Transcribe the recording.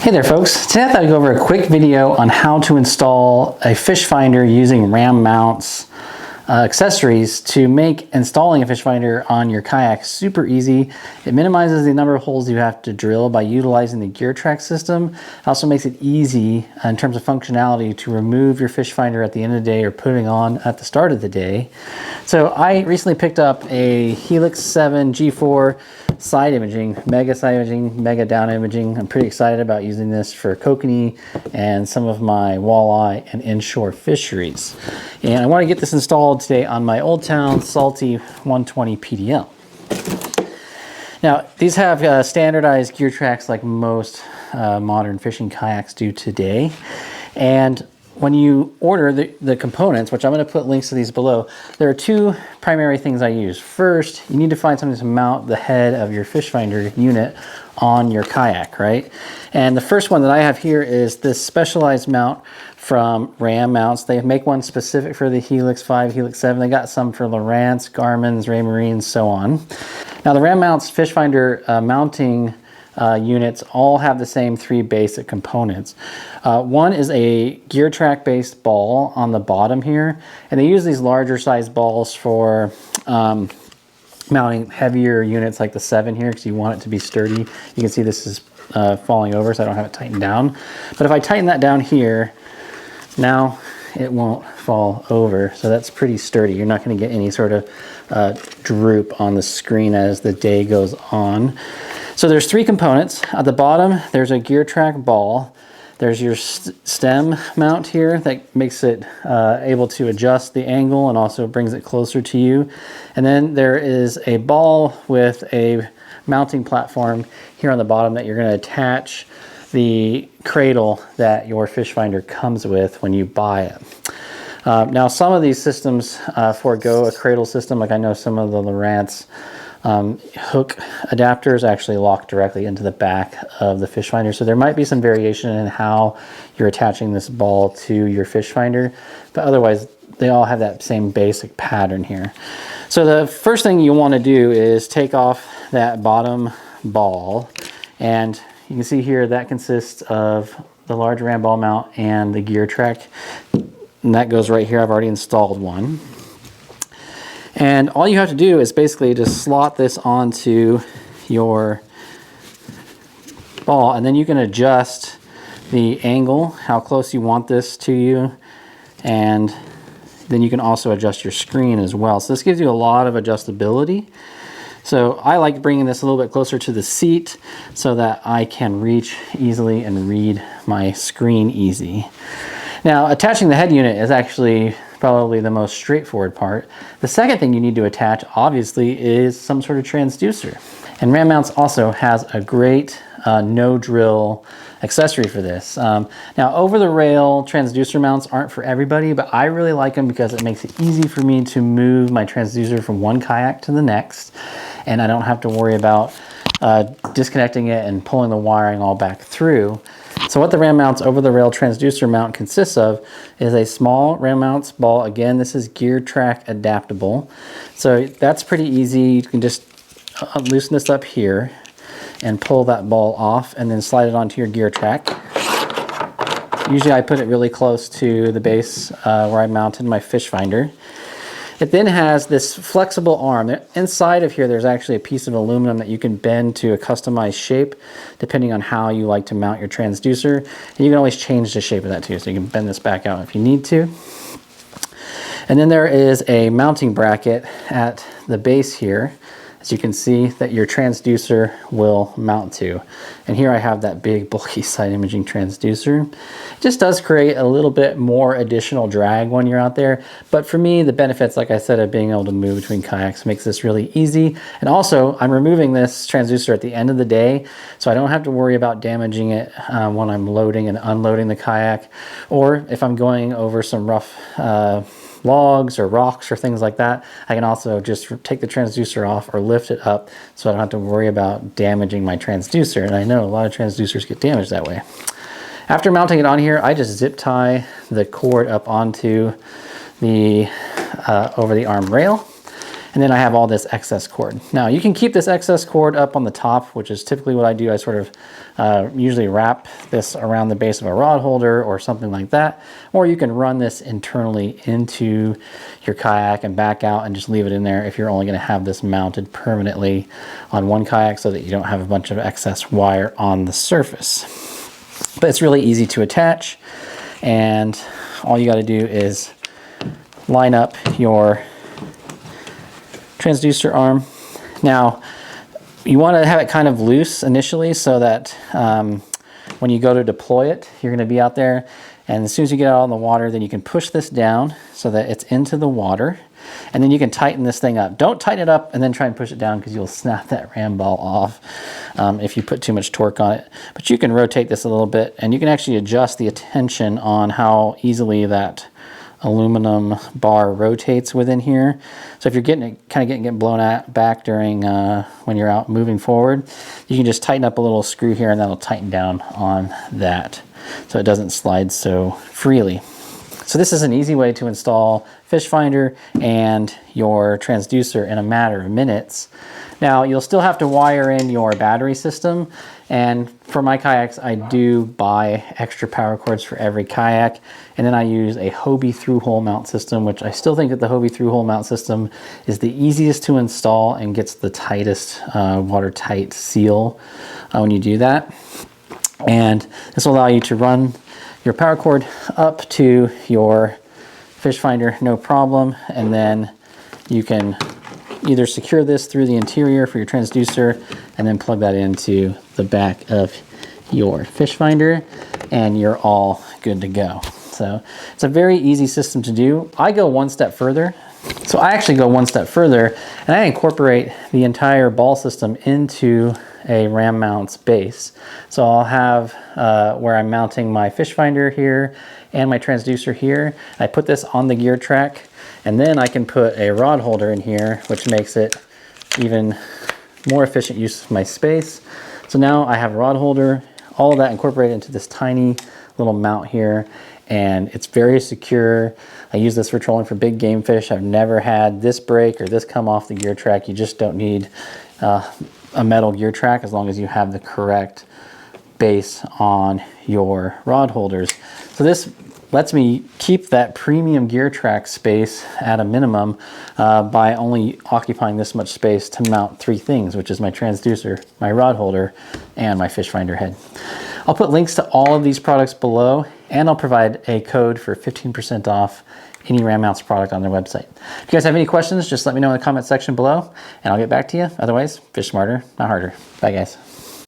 Hey there folks, today I thought I'd go over a quick video on how to install a fish finder using ram mounts accessories to make installing a fish finder on your kayak super easy. It minimizes the number of holes you have to drill by utilizing the gear track system. It also makes it easy in terms of functionality to remove your fish finder at the end of the day or putting on at the start of the day. So I recently picked up a Helix 7 G4 side imaging, mega down imaging. I'm pretty excited about using this for kokanee and some of my walleye and inshore fisheries. And I want to get this installed today on my Old Town Salty 120 PDL. Now, these have standardized gear tracks like most modern fishing kayaks do today. And when you order the components, which I'm going to put links to these below, there are two primary things I use. First, you need to find something to mount the head of your fish finder unit on your kayak, right? And the first one that I have here is this specialized mount from Ram Mounts. They make one specific for the Helix 5, Helix 7. They got some for Lowrance, Garmin's, Raymarines, so on. Now the Ram Mounts fish finder mounting units all have the same three basic components. One is a gear track based ball on the bottom here, and they use these larger size balls for mounting heavier units like the 7 here because you want it to be sturdy. You can see this is falling over, so I don't have it tightened down. But if I tighten that down here, now it won't fall over, so that's pretty sturdy. You're not going to get any sort of droop on the screen as the day goes on. So there's three components. At the bottom, there's a gear track ball. There's your stem mount here that makes it able to adjust the angle and also brings it closer to you. And then there is a ball with a mounting platform here on the bottom that you're going to attach the cradle that your fish finder comes with when you buy it. Now some of these systems forego a cradle system, like I know some of the Lowrance hook adapters actually lock directly into the back of the fish finder. So there might be some variation in how you're attaching this ball to your fish finder, but otherwise they all have that same basic pattern here. So the first thing you want to do is take off that bottom ball, and you can see here that consists of the large ram ball mount and the gear track, and that goes right here. I've already installed one. And all you have to do is basically just slot this onto your ball, and then you can adjust the angle, how close you want this to you, and then you can also adjust your screen as well. So this gives you a lot of adjustability. So I like bringing this a little bit closer to the seat so that I can reach easily and read my screen easy. Now, attaching the head unit is actually probably the most straightforward part. The second thing you need to attach, obviously, is some sort of transducer. And Ram Mounts also has a great no-drill accessory for this. Now, over-the-rail transducer mounts aren't for everybody, but I really like them because it makes it easy for me to move my transducer from one kayak to the next, and I don't have to worry about disconnecting it and pulling the wiring all back through. So what the Ram Mounts over-the-rail transducer mount consists of is a small Ram Mounts ball. Again, this is gear track adaptable. So that's pretty easy. You can just loosen this up here and pull that ball off and then slide it onto your gear track. Usually I put it really close to the base where I mounted my fish finder. It then has this flexible arm. Inside of here, there's actually a piece of aluminum that you can bend to a customized shape depending on how you like to mount your transducer. And you can always change the shape of that too, so you can bend this back out if you need to. And then there is a mounting bracket at the base here, as you can see, that your transducer will mount to. And here I have that big bulky side imaging transducer. It just does create a little bit more additional drag when you're out there, but for me the benefits, like I said, of being able to move between kayaks makes this really easy. And also I'm removing this transducer at the end of the day, so I don't have to worry about damaging it when I'm loading and unloading the kayak, or if I'm going over some rough logs or rocks or things like that. I can also just take the transducer off or lift it up so I don't have to worry about damaging my transducer. And I know a lot of transducers get damaged that way. After mounting it on here, I just zip tie the cord up onto the over the arm rail. And then I have all this excess cord. Now you can keep this excess cord up on the top, which is typically what I do. I sort of usually wrap this around the base of a rod holder or something like that. Or you can run this internally into your kayak and back out and just leave it in there if you're only going to have this mounted permanently on one kayak so that you don't have a bunch of excess wire on the surface. But it's really easy to attach, and all you got to do is line up your transducer arm. Now you want to have it kind of loose initially so that when you go to deploy it, you're going to be out there, and as soon as you get out on the water, then you can push this down so that it's into the water, and then you can tighten this thing up. Don't tighten it up and then try and push it down, because you'll snap that ram ball off if you put too much torque on it. But you can rotate this a little bit, and you can actually adjust the tension on how easily that aluminum bar rotates within here. So if you're getting blown back during when you're out moving forward, you can just tighten up a little screw here, and that'll tighten down on that so it doesn't slide so freely. So this is an easy way to install Fishfinder and your transducer in a matter of minutes. Now you'll still have to wire in your battery system, and for my kayaks I do buy extra power cords for every kayak, and then I use a Hobie through-hole mount system, which I still think that the Hobie through-hole mount system is the easiest to install and gets the tightest watertight seal when you do that. And this will allow you to run your power cord up to your Fishfinder, no problem, and then you can either secure this through the interior for your transducer and then plug that into the back of your Fishfinder, and you're all good to go. So it's a very easy system to do. I go one step further. So I actually go one step further, and I incorporate the entire ball system into a ram mounts base. So I'll have where I'm mounting my Fishfinder here and my transducer here. I put this on the gear track, and then I can put a rod holder in here, which makes it even more efficient use of my space. So now I have a rod holder, all of that incorporated into this tiny little mount here, and it's very secure. I use this for trolling for big game fish. I've never had this break or this come off the gear track. You just don't need a metal gear track as long as you have the correct base on your rod holders. So this lets me keep that premium gear track space at a minimum by only occupying this much space to mount three things, which is my transducer, my rod holder, and my Fishfinder head. I'll put links to all of these products below, and I'll provide a code for 15% off any Ram Mounts product on their website. If you guys have any questions, just let me know in the comment section below, and I'll get back to you. Otherwise, fish smarter, not harder. Bye, guys.